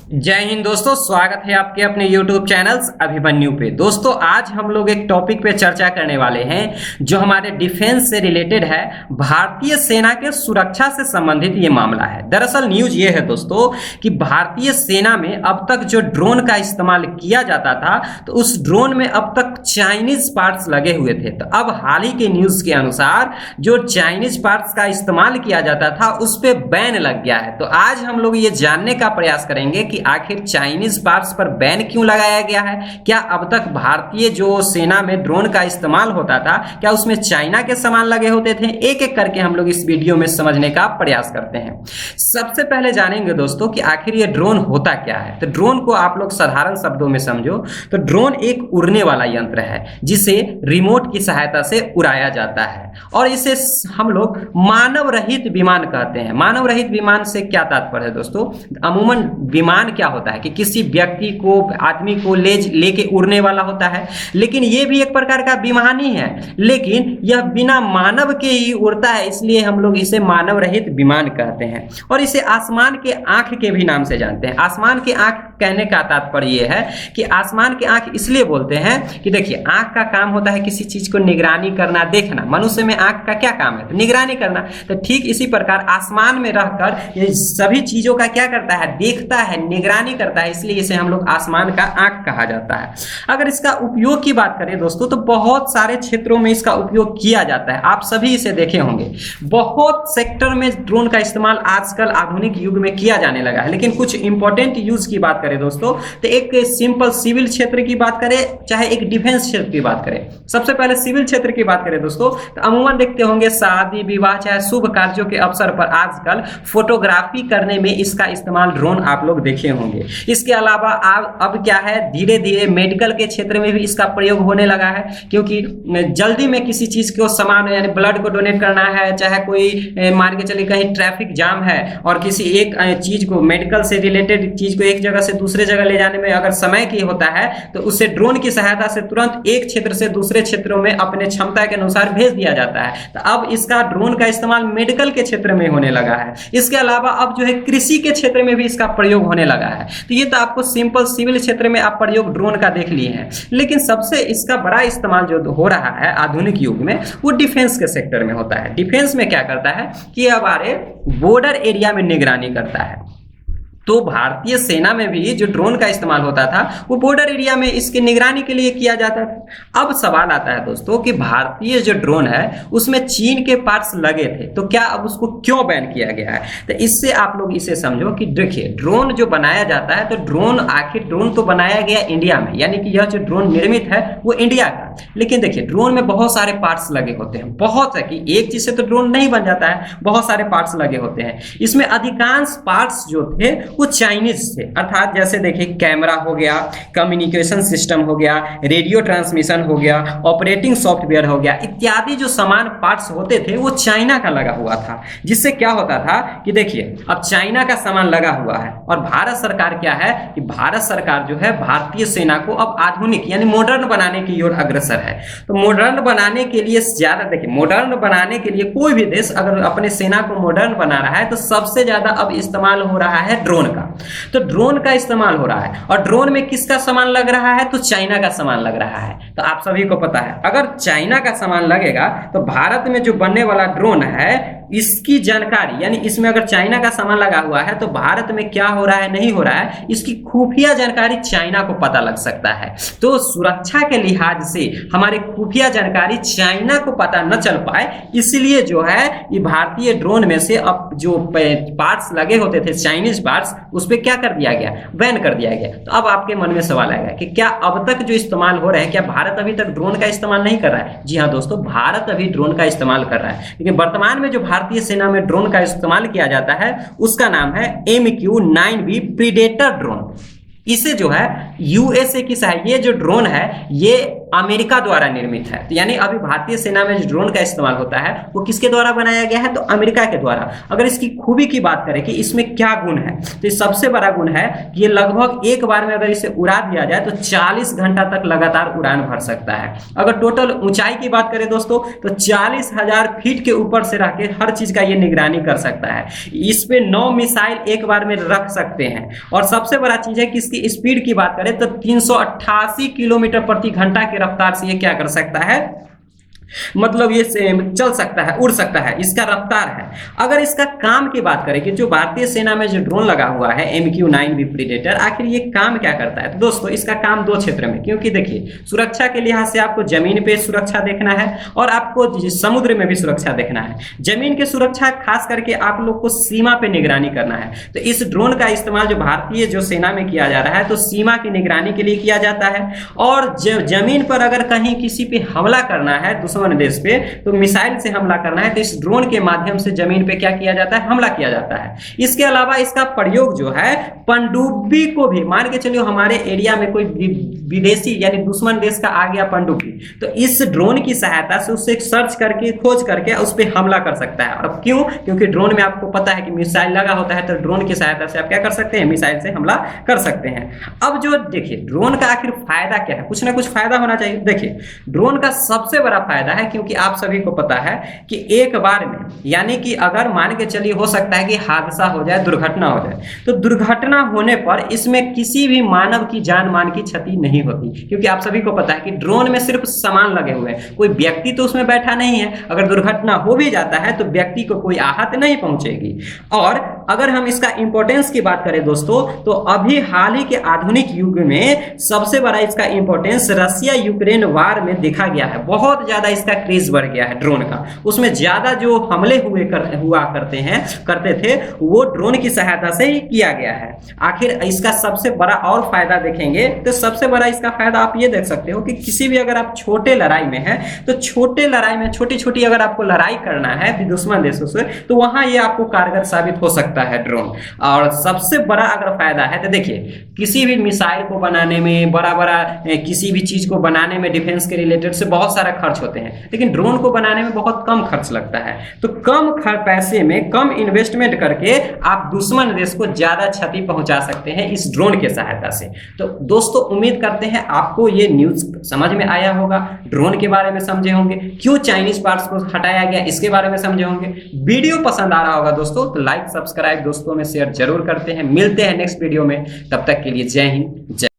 जय हिंद दोस्तों, स्वागत है आपके अपने YouTube चैनल्स अभिमन्यु पे। दोस्तों आज हम लोग एक टॉपिक पे चर्चा करने वाले हैं जो हमारे डिफेंस से रिलेटेड है। भारतीय सेना के सुरक्षा से संबंधित ये मामला है। दरअसल न्यूज ये है दोस्तों कि भारतीय सेना में अब तक जो ड्रोन का इस्तेमाल किया जाता था तो उस ड्रोन में अब तक चाइनीज पार्ट्स लगे हुए थे। तो अब हाल ही के न्यूज के अनुसार जो चाइनीज पार्ट्स का इस्तेमाल किया जाता था उस पर बैन लग गया है। तो आज हम लोग ये जानने का प्रयास करेंगे कि आखिर चाइनीज पार्ट्स पर बैन क्यों लगाया गया है। क्या अब तक भारतीय जो सेना में ड्रोन का इस्तेमाल होता था क्या उसमें चाइना के सामान लगे होते थे। एक एक करके हम लोग इस वीडियो में समझने का प्रयास करते हैं। सबसे पहले जानेंगे दोस्तों कि आखिर ये ड्रोन होता क्या है। तो ड्रोन को आप लोग साधारण शब्दों में समझो तो ड्रोन एक उड़ने वाला यंत्र है जिसे रिमोट की सहायता से उड़ाया जाता है और इसे हम लोग मानव रहित विमान कहते हैं। मानव रहित विमान से क्या तात्पर्य है दोस्तों? अमूमन विमान क्या होता है कि किसी व्यक्ति को आदमी को लेके उड़ने वाला होता है, लेकिन ये भी एक प्रकार का विमान ही है, लेकिन यह बिना मानव के ही उड़ता है, इसलिए हम लोग इसे मानव रहित विमान कहते हैं। और इसे आसमान के आंख के भी नाम से जानते हैं। आसमान की आंख कहने का तात्पर्य यह है कि आसमान की आंख इसलिए बोलते हैं कि देखिए आंख का काम होता है किसी चीज को निगरानी करना, देखना। मनुष्य में आंख का क्या काम है? तो निगरानी करना। तो ठीक इसी प्रकार आसमान में रहकर ये सभी चीजों का क्या करता है? देखता है, निगरानी करता है, इसलिए इसे हम लोग आसमान का आंख कहा जाता है। अगर इसका उपयोग की बात करें दोस्तों तो बहुत सारे क्षेत्रों में इसका उपयोग किया जाता है। आप सभी इसे देखे होंगे, बहुत सेक्टर में ड्रोन का इस्तेमाल आजकल आधुनिक युग में किया जाने लगा है। लेकिन कुछ इंपॉर्टेंट यूज की बात करें दोस्तों तो एक सिंपल सिविल क्षेत्र की बात करें चाहे एक डिफेंस क्षेत्र की बात करें। सबसे पहले सिविल क्षेत्र की बात करें दोस्तों तो अमूमन देखते होंगे शादी विवाह चाहे शुभ कार्यों के अवसर पर आजकल फोटोग्राफी करने में इसका इस्तेमाल ड्रोन आप लोग देखे होंगे। इसके अलावा अब क्या है, धीरे धीरे मेडिकल के क्षेत्र में भी इसका प्रयोग होने लगा है, क्योंकि जल्दी में किसी चीज को सामान यानी ब्लड को डोनेट करना है, चाहे कोई मान के चलिए कहीं ट्रैफिक जाम है और किसी एक चीज को मेडिकल से रिलेटेड चीज को एक जगह से दूसरे जगह ले जाने में अगर समय की होता है तो उसे ड्रोन की सहायता से तुरंत एक क्षेत्र से दूसरे क्षेत्रों में अपने क्षमता के अनुसार भेज दिया जाता है। तो अब इसका ड्रोन का इस्तेमाल मेडिकल के क्षेत्र में होने लगा है। इसके अलावा अब जो है कृषि के क्षेत्र में भी इसका प्रयोग होने लगा है। तो ये तो आपको सिंपल सिविल क्षेत्र में आप प्रयोग ड्रोन का देख लिए हैं, लेकिन सबसे इसका बड़ा इस्तेमाल जो हो रहा है आधुनिक युग में वो डिफेंस के सेक्टर में होता है। डिफेंस में क्या करता है कि हमारे बॉर्डर एरिया में निगरानी करता है। तो भारतीय सेना में भी जो ड्रोन का इस्तेमाल होता था वो बॉर्डर एरिया में इसकी निगरानी के लिए किया जाता था। अब सवाल आता है दोस्तों कि भारतीय जो ड्रोन है उसमें चीन के पार्ट्स लगे थे, तो क्या अब उसको क्यों बैन किया गया है? तो इससे आप लोग इसे समझो कि देखिए ड्रोन जो बनाया जाता है तो ड्रोन तो बनाया गया इंडिया में, यानी कि यह जो ड्रोन निर्मित है वो इंडिया का। लेकिन देखिए ड्रोन में बहुत सारे पार्ट्स लगे होते हैं, बहुत है कि एक चीज से तो ड्रोन नहीं बन जाता है, बहुत सारे पार्ट्स लगे होते हैं। इसमें अधिकांश पार्ट्स जो थे वो चाइनीज थे, अर्थात जैसे देखिए कैमरा हो गया, कम्युनिकेशन सिस्टम हो गया, रेडियो ट्रांसमिशन हो गया, ऑपरेटिंग सॉफ्टवेयर हो गया, इत्यादि जो सामान पार्ट्स होते थे वो चाइना का लगा हुआ था। जिससे क्या होता था कि देखिए अब चाइना का सामान लगा हुआ है और भारत सरकार क्या है कि भारत सरकार जो है भारतीय सेना को अब आधुनिक यानी मॉडर्न बनाने की ओर अग्रसर है। तो मॉडर्न बनाने के लिए ज्यादा देखिए, मॉडर्न बनाने के लिए कोई भी देश अगर अपने सेना को मॉडर्न बना रहा है तो सबसे ज्यादा अब इस्तेमाल हो रहा है ड्रोन का। तो ड्रोन का इस्तेमाल हो रहा है और ड्रोन में किसका सामान लग रहा है? तो चाइना का सामान लग रहा है। तो आप सभी को पता है अगर चाइना का सामान लगेगा तो भारत में जो बनने वाला ड्रोन है इसकी जानकारी यानी इसमें अगर चाइना का सामान लगा हुआ है तो भारत में क्या हो रहा है नहीं हो रहा है इसकी खुफिया जानकारी चाइना को पता लग सकता है। तो सुरक्षा के लिहाज से हमारे खुफिया जानकारी चाइना को पता न चल पाए, इसलिए जो है ये भारतीय ड्रोन में से अब जो पार्ट्स लगे होते थे चाइनीज पार्ट्स उस पर क्या कर दिया गया? बैन कर दिया गया। तो अब आपके मन में सवाल आएगा कि क्या अब तक जो इस्तेमाल हो रहा है क्या भारत अभी तक ड्रोन का इस्तेमाल नहीं कर रहा है? जी हाँ दोस्तों, भारत अभी ड्रोन का इस्तेमाल कर रहा है, लेकिन वर्तमान में जो भारतीय सेना में ड्रोन का इस्तेमाल किया जाता है उसका नाम है MQ-9B प्रीडेटर ड्रोन। इसे जो है यूएसए की सहायता, ये जो ड्रोन है ये अमेरिका द्वारा निर्मित है। तो यानी अभी भारतीय सेना में जो ड्रोन का इस्तेमाल होता है वो किसके द्वारा बनाया गया है, तो अमेरिका के द्वारा। अगर इसकी खूबी की बात करें कि इसमें क्या गुण है, तो सबसे बड़ा गुण है कि ये लगभग एक बार में अगर इसे उड़ा दिया जाए तो 40 घंटा तक लगातार उड़ान भर सकता है। अगर टोटल ऊंचाई की बात करें दोस्तों तो 40,000 फीट के ऊपर से रह के हर चीज का ये निगरानी कर सकता है। इस पे 9 मिसाइल एक बार में रख सकते हैं। और सबसे बड़ा चीज है कि इसकी स्पीड की बात करें तो 388 किलोमीटर प्रति घंटा की रफ्तार से ये क्या कर सकता है, मतलब ये चल सकता है, उड़ सकता है, इसका रफ्तार है। अगर इसका काम की बात करें कि जो भारतीय सेना में जो ड्रोन लगा हुआ है MQ-9B प्रीडेटर, आखिर ये काम क्या करता है, तो दोस्तों इसका काम दो क्षेत्र में, क्योंकि देखिए सुरक्षा के लिहाज से आपको जमीन पे सुरक्षा देखना है और आपको समुद्र में भी सुरक्षा देखना है। जमीन की सुरक्षा खास करके आप लोग को सीमा पे निगरानी करना है। तो इस ड्रोन का इस्तेमाल जो भारतीय जो सेना में किया जा रहा है तो सीमा की निगरानी के लिए किया जाता है। और जमीन पर अगर कहीं किसी पे हमला करना है दुश्मन देश पे, तो मिसाइल से हमला करना है तो इस ड्रोन के माध्यम से जमीन पे क्या किया जाता है, हमला किया जाता है। इसके अलावा इसका प्रयोग जो है पनडुब्बी को भी, मान के चलिए हमारे एरिया में कोई विदेशी यानी दुश्मन देश का आ गया पनडुब्बी, तो इस ड्रोन की सहायता से उससे सर्च करके खोज करके उस पर हमला कर सकता है। और क्यों, क्योंकि ड्रोन में आपको पता है कि मिसाइल लगा होता है, तो ड्रोन की सहायता से आप क्या कर सकते हैं, मिसाइल से हमला कर सकते हैं। अब जो देखिए ड्रोन का आखिर फायदा क्या है, कुछ ना कुछ फायदा होना चाहिए। देखिए ड्रोन का सबसे बड़ा फायदा है, क्योंकि आप सभी को पता है कि एक बार में, यानी कि अगर मान के चलिए हो सकता है कि हादसा हो जाए, दुर्घटना हो जाए, तो दुर्घटना होने पर इसमें किसी भी मानव की जान मान की क्षति नहीं होती, क्योंकि आप सभी को पता है कि ड्रोन में सिर्फ सामान लगे हुए हैं, कोई व्यक्ति तो उसमें बैठा नहीं है। अगर दुर्घटना हो भी जाता है तो व्यक्ति को कोई आहत नहीं पहुंचेगी। और अगर हम इसका इंपॉर्टेंस की बात करें दोस्तों, तो अभी हाल ही के आधुनिक युग में सबसे बड़ा इसका इंपॉर्टेंस रसिया यूक्रेन वार में देखा गया है। बहुत ज्यादा इसका क्रेज बढ़ गया है ड्रोन का। उसमें ज्यादा जो हमले हुआ करते थे वो ड्रोन की सहायता से ही किया गया है। आखिर इसका सबसे बड़ा और फायदा देखेंगे तो सबसे बड़ा इसका फायदा आप ये देख सकते हो कि किसी भी अगर आप छोटे लड़ाई में है, तो छोटे लड़ाई में छोटी छोटी अगर आपको लड़ाई करना है दुश्मन देशों से, तो वहां ये आपको कारगर साबित हो सकता है ड्रोन। और सबसे बड़ा अगर फायदा है तो देखिए किसी भी मिसाइल को बनाने में, बड़ा बड़ा किसी भी चीज को बनाने में डिफेंस के रिलेटेड से बहुत सारा खर्च होते हैं, लेकिन ड्रोन को बनाने में बहुत कम खर्च लगता है। तो कम पैसे में कम इन्वेस्टमेंट करके आप दुश्मन देश को ज्यादा क्षति पहुंचा सकते हैं इस ड्रोन के सहायता से। तो दोस्तों उम्मीद करते हैं आपको ये न्यूज समझ में आया होगा, ड्रोन के बारे में समझे होंगे, क्यों चाइनीज पार्ट्स को हटाया गया इसके बारे में समझे होंगे। वीडियो पसंद आ रहा होगा दोस्तों तो लाइक सब्सक्राइब दोस्तों में शेयर जरूर करते हैं। मिलते हैं नेक्स्ट वीडियो में, तब तक के लिए जय हिंद जय।